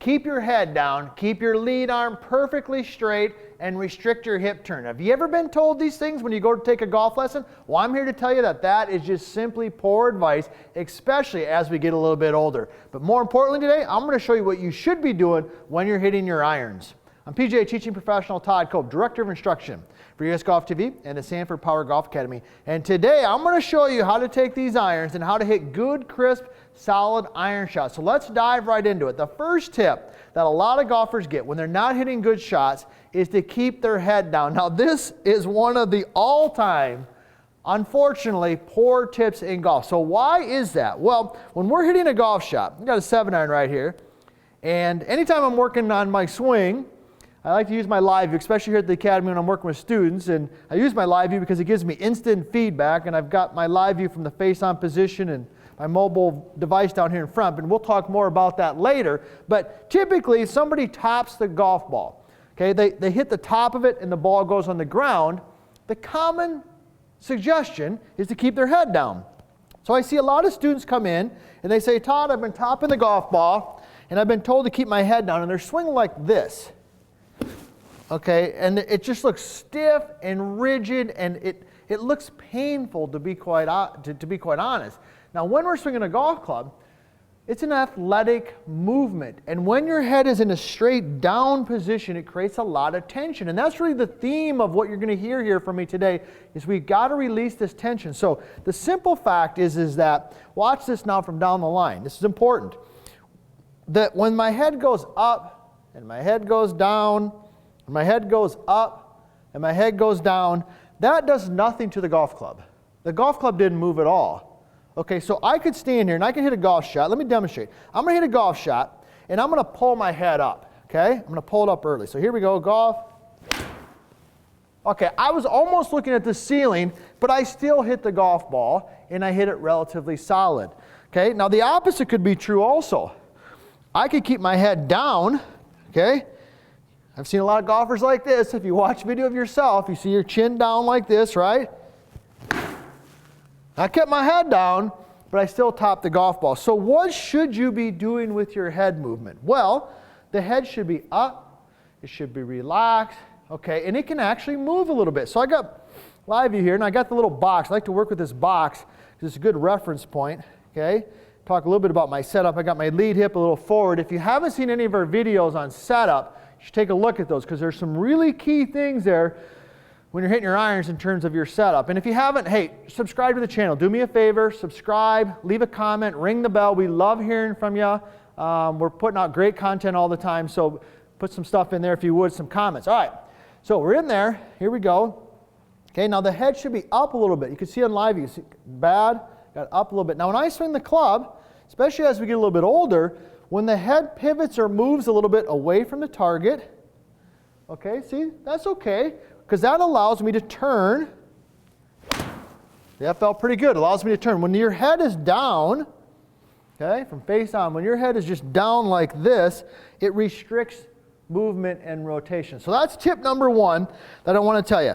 keep your head down, keep your lead arm perfectly straight, and restrict your hip turn. Have you ever been told these things when you go to take a golf lesson? Well, I'm here to tell you that that is just simply poor advice, especially as we get a little bit older. But more importantly today, I'm going to show you what you should be doing when you're hitting your irons. I'm PGA teaching professional Todd Cope, Director of Instruction for US Golf TV and the Sanford Power Golf Academy. And today I'm going to show you how to take these irons and how to hit good, crisp, solid iron shots. So let's dive right into it. The first tip that a lot of golfers get when they're not hitting good shots is to keep their head down. Now this is one of the all-time, unfortunately, poor tips in golf. So why is that? Well, when we're hitting a golf shot, I've got a 7-iron right here, and anytime I'm working on my swing, I like to use my live view, especially here at the academy when I'm working with students. And I use my live view because it gives me instant feedback, and I've got my live view from the face-on position and my mobile device down here in front, and we'll talk more about that later. But typically, somebody tops the golf ball. Okay, they hit the top of it and the ball goes on the ground. The common suggestion is to keep their head down. So I see a lot of students come in and they say, Todd, I've been topping the golf ball and I've been told to keep my head down, and they're swinging like this. Okay, and it just looks stiff and rigid, and it looks painful to be quite honest. Now, when we're swinging a golf club, it's an athletic movement, and when your head is in a straight down position, it creates a lot of tension, and that's really the theme of what you're going to hear here from me today. Is we've got to release this tension. So the simple fact is that, watch this now from down the line. This is important. That when my head goes up and my head goes down, and my head goes up and my head goes down, that does nothing to the golf club. The golf club didn't move at all. Okay, so I could stand here and I can hit a golf shot. Let me demonstrate. I'm going to hit a golf shot and I'm going to pull my head up. Okay, I'm going to pull it up early. So here we go, golf. Okay, I was almost looking at the ceiling, but I still hit the golf ball and I hit it relatively solid. Okay, now the opposite could be true also. I could keep my head down. Okay, I've seen a lot of golfers like this. If you watch a video of yourself, you see your chin down like this, right? I kept my head down, but I still topped the golf ball. So what should you be doing with your head movement? Well, the head should be up, it should be relaxed, okay, and it can actually move a little bit. So I got live view here, and I got the little box. I like to work with this box because it's a good reference point, okay? Talk a little bit about my setup. I got my lead hip a little forward. If you haven't seen any of our videos on setup, you should take a look at those because there's some really key things there when you're hitting your irons in terms of your setup. And if you haven't, hey, subscribe to the channel. Do me a favor, subscribe, leave a comment, ring the bell. We love hearing from you. We're putting out great content all the time, so put some stuff in there if you would, some comments. All right, so we're in there. Here we go. Okay, now the head should be up a little bit. You can see on live view, see, bad, got up a little bit. Now when I swing the club, especially as we get a little bit older, when the head pivots or moves a little bit away from the target, okay, see, that's okay, because that allows me to turn. That felt pretty good. It allows me to turn. When your head is down, okay, from face on, when your head is just down like this, it restricts movement and rotation. So that's tip number one that I want to tell you.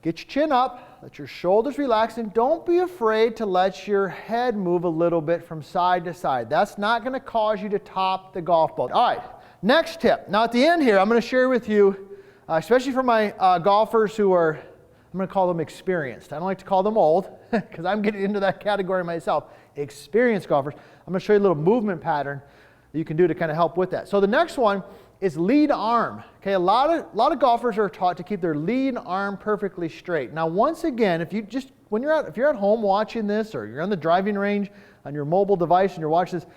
Get your chin up, let your shoulders relax, and don't be afraid to let your head move a little bit from side to side. That's not going to cause you to top the golf ball. All right, next tip. Now at the end here, I'm going to share with you, especially for my golfers who are, I'm going to call them experienced. I don't like to call them old because I'm getting into that category myself. Experienced golfers. I'm going to show you a little movement pattern that you can do to kind of help with that. So the next one is lead arm. Okay, a lot of golfers are taught to keep their lead arm perfectly straight. Now, once again, if you're at home watching this, or you're on the driving range on your mobile device and you're watching this,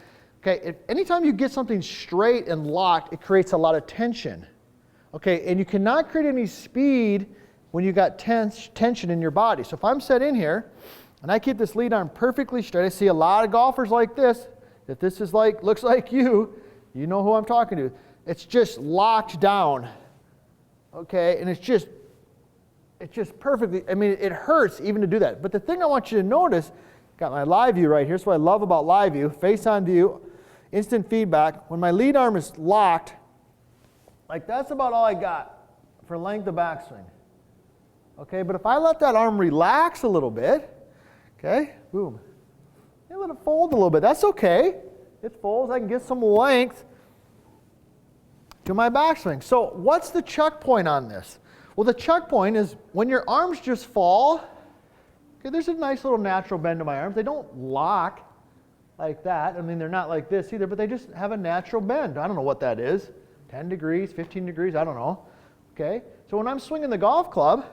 okay, anytime you get something straight and locked, it creates a lot of tension. Okay, and you cannot create any speed when you got tension in your body. So if I'm set in here and I keep this lead arm perfectly straight, I see a lot of golfers like this. If this is looks like you know who I'm talking to. It's just locked down, okay, and it's just perfectly, I mean, it hurts even to do that. But the thing I want you to notice, got my live view right here. That's what I love about live view, face on view, instant feedback. When my lead arm is locked, like that's about all I got for length of backswing. Okay, but if I let that arm relax a little bit, okay, boom, and let it fold a little bit. That's okay. It folds. I can get some length to my backswing. So what's the check point on this? Well, the check point is when your arms just fall. Okay, there's a nice little natural bend to my arms. They don't lock like that. I mean, they're not like this either, but they just have a natural bend. I don't know what that is. 10 degrees, 15 degrees, I don't know. Okay, so when I'm swinging the golf club,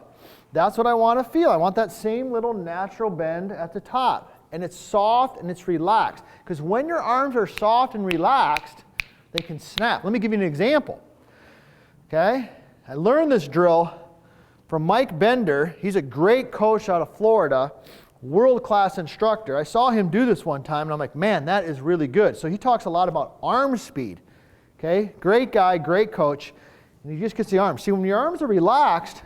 that's what I want to feel. I want that same little natural bend at the top. And it's soft and it's relaxed. Because when your arms are soft and relaxed, they can snap. Let me give you an example. Okay, I learned this drill from Mike Bender. He's a great coach out of Florida, world-class instructor. I saw him do this one time and I'm like, man, that is really good. So he talks a lot about arm speed. Okay, great guy, great coach. And he just gets the arms. See, when your arms are relaxed,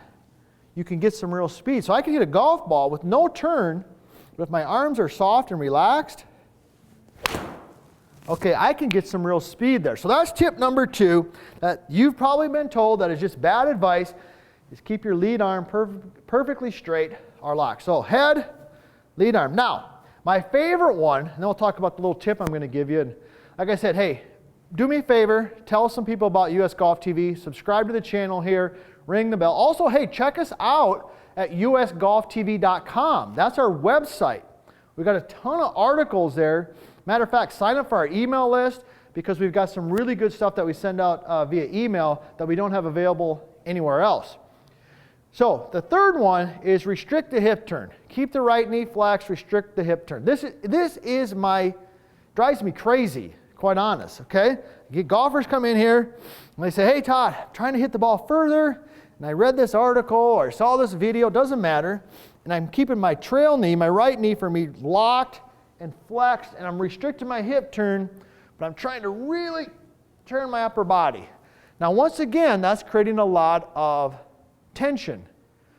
you can get some real speed. So I can hit a golf ball with no turn, but if my arms are soft and relaxed, okay, I can get some real speed there. So that's tip number 2 that you've probably been told that is just bad advice, is keep your lead arm perfectly straight or locked. So head, lead arm. Now, my favorite one, and then we'll talk about the little tip I'm going to give you. And like I said, hey, do me a favor, tell some people about US Golf TV, subscribe to the channel here, ring the bell. Also, hey, check us out at usgolftv.com. That's our website. We've got a ton of articles there. Matter of fact, sign up for our email list because we've got some really good stuff that we send out via email that we don't have available anywhere else. So the third one is restrict the hip turn. Keep the right knee flexed, restrict the hip turn. This drives me crazy, quite honest, okay? Golfers come in here and they say, hey Todd, I'm trying to hit the ball further, and I read this article or saw this video, doesn't matter, and I'm keeping my trail knee, my right knee for me locked and flexed, and I'm restricting my hip turn, but I'm trying to really turn my upper body. Now once again, that's creating a lot of tension,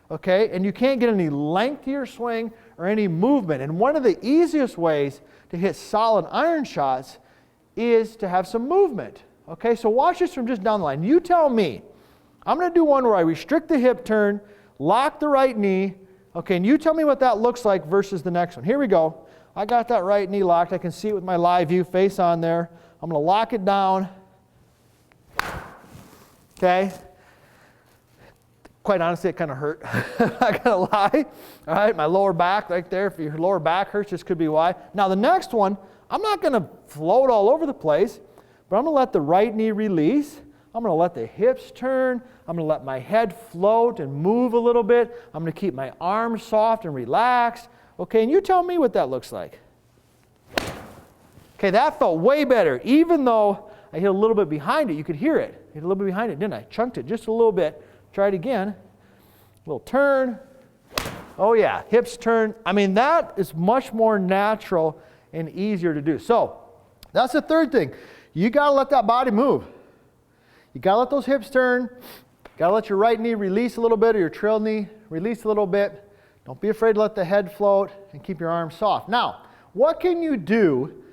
okay? And you can't get any length to your swing or any movement. And one of the easiest ways to hit solid iron shots is to have some movement, okay? So watch this from just down the line. You tell me. I'm going to do one where I restrict the hip turn, lock the right knee, okay? And you tell me what that looks like versus the next one. Here we go. I got that right knee locked. I can see it with my live view face on there. I'm going to lock it down, okay? Quite honestly, it kind of hurt. I gotta lie. All right, my lower back right there. If your lower back hurts, this could be why. Now the next one, I'm not gonna float all over the place, but I'm gonna let the right knee release. I'm gonna let the hips turn. I'm gonna let my head float and move a little bit. I'm gonna keep my arms soft and relaxed. Okay, and you tell me what that looks like. Okay, that felt way better. Even though I hit a little bit behind it, you could hear it. I hit a little bit behind it, didn't I? Chunked it just a little bit. Try it again. Little turn. Oh yeah, hips turn. I mean, that is much more natural and easier to do. So that's the third thing. You got to let that body move. You got to let those hips turn. Got to let your right knee release a little bit or your trail knee release a little bit. Don't be afraid to let the head float and keep your arms soft. Now, what can you do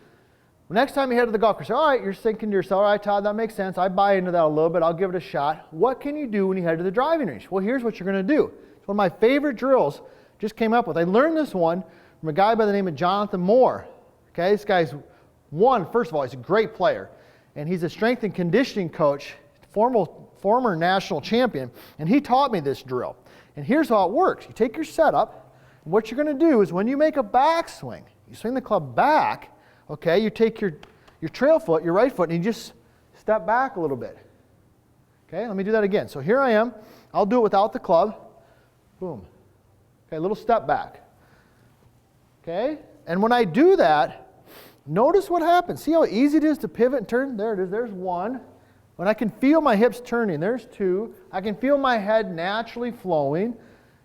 next time you head to the golf course? All right, you're thinking to yourself, all right, Todd, that makes sense. I buy into that a little bit. I'll give it a shot. What can you do when you head to the driving range? Well, here's what you're going to do. It's one of my favorite drills. Just came up with. I learned this one from a guy by the name of Jonathan Moore. Okay, this guy's first of all, he's a great player. And he's a strength and conditioning coach, former national champion. And he taught me this drill. And here's how it works. You take your setup. And what you're going to do is when you make a backswing, you swing the club back. Okay, you take your trail foot, your right foot, and you just step back a little bit. Okay, let me do that again. So here I am. I'll do it without the club. Boom. Okay, a little step back. Okay, and when I do that, notice what happens. See how easy it is to pivot and turn? There it is. There's one. When I can feel my hips turning, there's two. I can feel my head naturally flowing.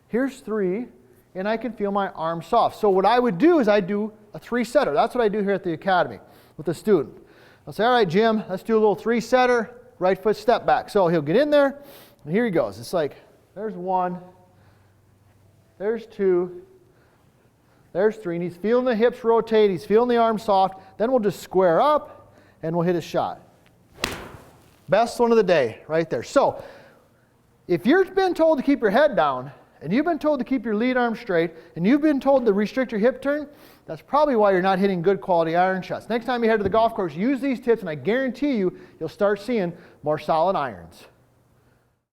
Here's three. And I can feel my arms soft. So what I would do is I do a 3-setter. That's what I do here at the academy with the student. I'll say, all right, Jim, let's do a little 3-setter, right foot step back. So he'll get in there, and here he goes. It's like, there's one, there's two, there's three, and he's feeling the hips rotate, he's feeling the arms soft. Then we'll just square up, and we'll hit a shot. Best one of the day, right there. So if you've been told to keep your head down, and you've been told to keep your lead arm straight, and you've been told to restrict your hip turn, that's probably why you're not hitting good quality iron shots. Next time you head to the golf course, use these tips, and I guarantee you, you'll start seeing more solid irons.